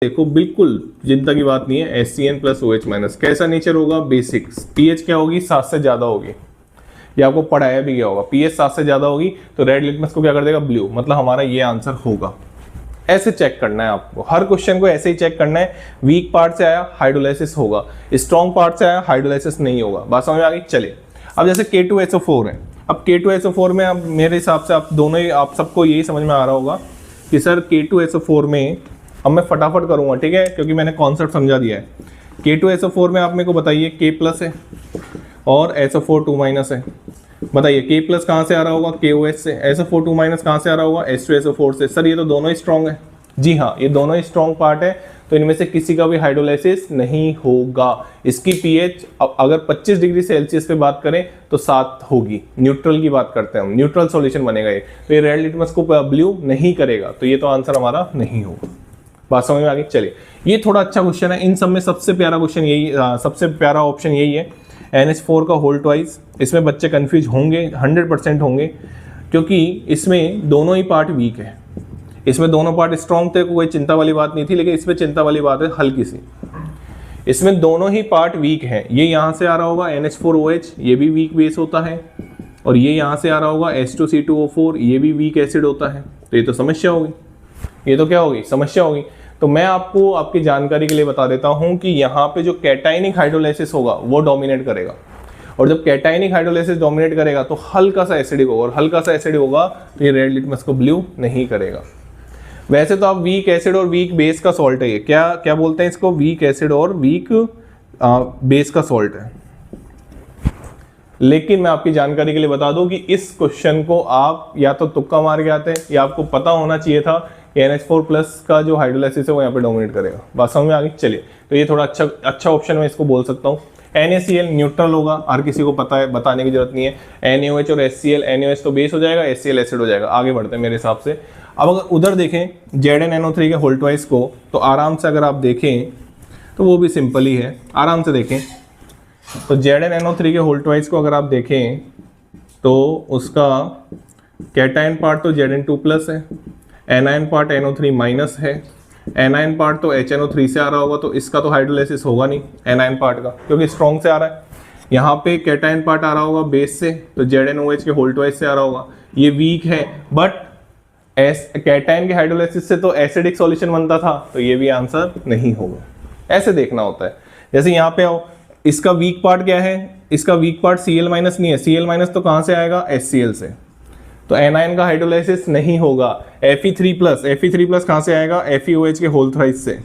देखो बिल्कुल चिंता की बात नहीं है, HCN प्लस OH माइनस। कैसा नेचर होगा? बेसिक। पीएच क्या होगी? 7 से ज्यादा होगी, ये आपको पढ़ाया भी गया होगा। पीएच 7 से ज्यादा होगी तो रेड लिटमस को क्या कर देगा? ब्लू। मतलब हमारा ये आंसर होगा। ऐसे चेक करना है आपको, हर क्वेश्चन को ऐसे ही चेक करना है। वीक पार्ट से आया हाइड्रोलाइसिस होगा, स्ट्रॉन्ग पार्ट से आया हाइड्रोलाइसिस नहीं होगा। बात समझ में आ गई? चलिए अब जैसे K2SO4 है, अब K2SO4 में अब मेरे हिसाब से आप दोनों ही, आप सबको यही समझ में आ रहा होगा कि सर K2SO4 में, अब मैं फटाफट करूंगा ठीक है, क्योंकि मैंने कॉन्सेप्ट समझा दिया है। K2SO4 में आप मेरे को बताइए, K प्लस है और SO4 2 माइनस है। बताइए K प्लस कहाँ से आ रहा होगा? KOH से। SO4 2 माइनस कहाँ से आ रहा होगा? H2SO4 से। सर ये तो दोनों ही स्ट्रॉन्ग है। जी हाँ, ये दोनों ही स्ट्रॉन्ग पार्ट है, तो इनमें से किसी का भी हाइड्रोलाइसिस नहीं होगा। इसकी पीएच अगर 25 डिग्री सेल्सियस पे बात करें तो 7 होगी। न्यूट्रल की बात करते हैं हम, न्यूट्रल सॉल्यूशन बनेगा ये, तो ये रेड लिटमस को ब्लू नहीं करेगा, तो ये तो आंसर हमारा नहीं होगा। बात समझ में आ गई? चलिए ये थोड़ा अच्छा क्वेश्चन है, इन सब में सबसे प्यारा क्वेश्चन यही, सबसे प्यारा ऑप्शन यही है, NH4 का होल ट्वाइस। इसमें बच्चे कंफ्यूज होंगे, 100% होंगे, क्योंकि इसमें दोनों ही पार्ट वीक है। इसमें दोनों पार्ट स्ट्रॉन्ग थे, कोई चिंता वाली बात नहीं थी, लेकिन इसमें चिंता वाली बात है हल्की सी। इसमें दोनों ही पार्ट वीक है। ये यहाँ से आ रहा होगा NH4OH, ये भी वीक बेस होता है, और ये यहाँ से आ रहा होगा H2C2O4, ये भी वीक एसिड होता है। तो ये तो समस्या होगी, ये तो क्या होगी? समस्या होगी। तो मैं आपको आपकी जानकारी के लिए बता देता हूं कि यहाँ पे जो कैटाइनिक हाइड्रोलाइसिस होगा वो डोमिनेट करेगा, और जब कैटाइनिक हाइड्रोलाइसिस डोमिनेट करेगा तो हल्का सा एसिडिक होगा, और हल्का सा एसिडिक होगा तो ये रेड लिटमस को ब्लू नहीं करेगा। वैसे तो आप वीक एसिड और वीक बेस का सॉल्ट है, ये क्या क्या बोलते हैं इसको? वीक एसिड और वीक बेस का सॉल्ट है। लेकिन मैं आपकी जानकारी के लिए बता दूं कि इस क्वेश्चन को आप या तो तुक्का मार के आते हैं, या आपको पता होना चाहिए था कि NH4 प्लस का जो हाइड्रोलाइसिस है वो यहाँ पे डोमिनेट करेगा। बात समझ में आ गई? चलिए, तो ये थोड़ा अच्छा ऑप्शन मैं इसको बोल सकता हूँ। NaCl न्यूट्रल होगा, हर किसी को पता है, बताने की जरूरत नहीं है। NaOH और HCl, NaOH तो बेस हो जाएगा, HCl एसिड हो जाएगा। आगे बढ़ते हैं मेरे हिसाब से। अब अगर उधर देखें ZnNO3 के होल ट्वाइस को, तो आराम से अगर आप देखें तो वो भी सिंपल ही है, आराम से देखें। तो ZnNO3 के होल ट्वाइस को अगर आप देखें तो उसका कैटायन पार्ट तो Zn2 प्लस है, एनायन पार्ट NO3 माइनस है, एनायन पार्ट तो HNO3 से आ रहा होगा, तो इसका तो हाइड्रोलाइसिस होगा नहीं एनायन पार्ट का, क्योंकि स्ट्रॉन्ग से आ रहा है। यहाँ पे कैटायन पार्ट आ रहा होगा बेस से, तो ZnOH के होल ट्वाइस से आ रहा होगा, ये वीक है, बट कैटायन के हाइड्रोलाइसिस से तो एसिडिक सॉल्यूशन बनता था, तो ये भी आंसर नहीं होगा। ऐसे देखना होता है। जैसे यहाँ पे आओ, इसका वीक पार्ट क्या है? इसका वीक पार्ट Cl माइनस नहीं है, Cl माइनस तो कहाँ से आएगा? HCl से, तो एनायन का हाइड्रोलाइसिस नहीं होगा। Fe3 प्लस कहाँ से आएगा? FeOH के होल ट्वाइस से।